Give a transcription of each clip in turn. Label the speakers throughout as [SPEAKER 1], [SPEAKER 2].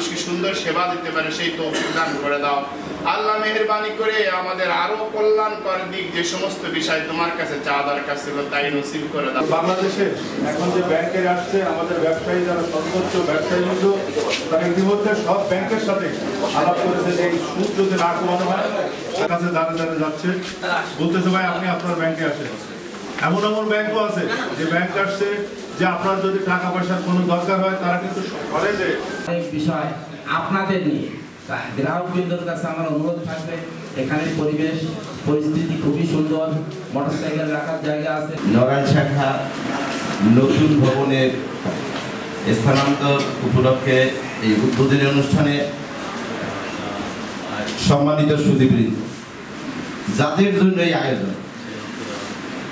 [SPEAKER 1] মানুষকে সুন্দর সেবা দিতে পারে সেই তৌফিক দান করে দাও। আল্লাহ মেহেরবানি করে আমাদের আরো কল্যাণকর দিক যে সমস্ত বিষয় তোমার কাছে চা দরকার ছিল তাই নসিব করে দাও।
[SPEAKER 2] বাংলাদেশে এখন যে ব্যাংকের আসছে, আমাদের ব্যবসায়ী যারা সর্বোচ্চ ব্যবসায়ী বৃন্দ তারা ইতিমধ্যে সব ব্যাংকের সাথে আলাপ করেছে যে এই সুদ যদি না কমানো হয় তার কাছে দাঁড়ে যাচ্ছে, বলতেছে ভাই আপনি আপনার ব্যাংকে আসেন। এমন এমন ব্যাংকও আছে যে ব্যাংক আসছে যে আপনার যদি টাকা পয়সার কোনো দরকার হয় তারা কিন্তু ঘরে যে
[SPEAKER 3] বিষয় আপনাদের নিয়ে গ্রাহকবৃন্দর কাছে আমার অনুরোধ থাকবে, এখানে পরিবেশ পরিস্থিতি খুবই সুন্দর, মোটরসাইকেল রাখার জায়গা আছে।
[SPEAKER 4] নড়াইল শাখা নতুন ভবনের স্থানান্তর উপলক্ষে এই উদ্বোধনী অনুষ্ঠানে সম্মানিত সুধীবৃন্দ, যাদের জন্য এই আয়োজন,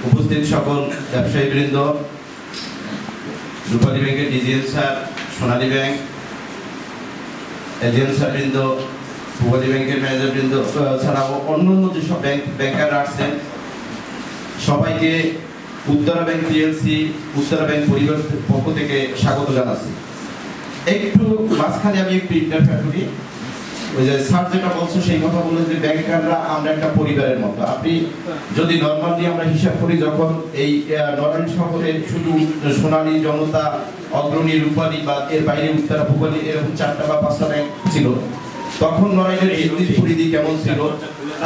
[SPEAKER 4] উপস্থিত সকল ব্যবসায়ীবৃন্দ, রূপালী ব্যাংকের ডিজিএল স্যার, সোনালী ব্যাংক এজেন্ট স্যারবৃন্দ, রূপালী ব্যাংকের ম্যানেজারবৃন্দ ছাড়াও অন্যান্য যেসব ব্যাংকাররা আসছেন, সবাইকে Uttara bank PLC, Uttara bank পরিবারের পক্ষ থেকে স্বাগত জানাচ্ছি। একটু মাঝখানে আমি একটু ইন্টারফেয়ার করি। ওই যে স্যার যেটা বলছো সেই কথা বলে যে ব্যাংকাররা আমরা একটা পরিবারের মতো। আপনি যদি নর্মালি আমরা হিসাব করি, যখন এই নড়াইল শহরে শুধু সোনালী, জনতা, অগ্রণী, রূপালী বা এর বাইরে উত্তরা, ভূপালী এরকম 4টা বা 5টা ব্যাংক ছিল, তখন নড়াইলের বিজনেস পরিধি কেমন ছিল,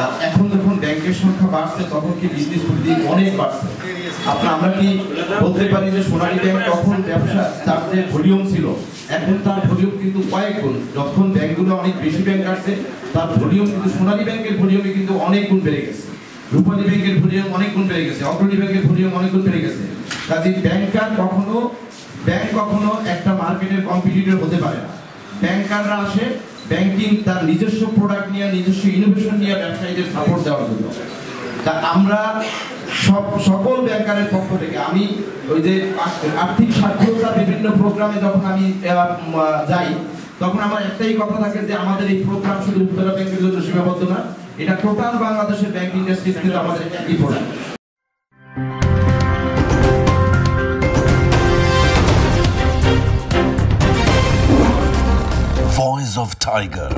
[SPEAKER 4] আর এখন যখন ব্যাংকের সংখ্যা বাড়ছে তখন কি বিজনেস পরিধি অনেক বাড়ছে। আমরা কি বলতে পারি যে সোনালী ব্যাংক তখন ব্যবসা তার যে ভলিউম ছিল, এখন তার ভলিউম কিন্তু কয়েক গুণ। যখন ব্যাংকগুলো অনেক বেশি ব্যাংক আসছে তার ভলিউম কিন্তু সোনালী ব্যাংকের ভলিউমে কিন্তু অনেক গুণ বেড়ে গেছে, রূপালী ব্যাংকের ভলিউম অনেক গুণ বেড়ে গেছে, অগ্রণী ব্যাংকের ভলিউম অনেক গুণ বেড়ে গেছে। কাজে ব্যাংক কখনো একটা মার্কেটের কম্পিটিটর হতে পারে না। ব্যাংকাররা আসে ব্যাংকিং তার নিজস্ব প্রোডাক্ট নিয়ে, নিজস্ব ইনোভেশন নিয়ে ব্যবসায়ীদের সাপোর্ট দেওয়ার জন্য। তা আমরা সকল ব্যাংকারের পক্ষ থেকে আমি ওই যে আর্থিক সাক্ষরতা বিভিন্ন প্রোগ্রামে যখন আমি যাই, তখন আমার একটাই কথা থাকে যে আমাদের এই প্রোগ্রাম শুধু উত্তরা ব্যাংকের জন্য সীমাবদ্ধ না, এটা টোটাল বাংলাদেশের ব্যাংক ইন্ডাস্ট্রি কিন্তু আমাদের একই প্রোডাক্ট।
[SPEAKER 5] Voice of Tiger.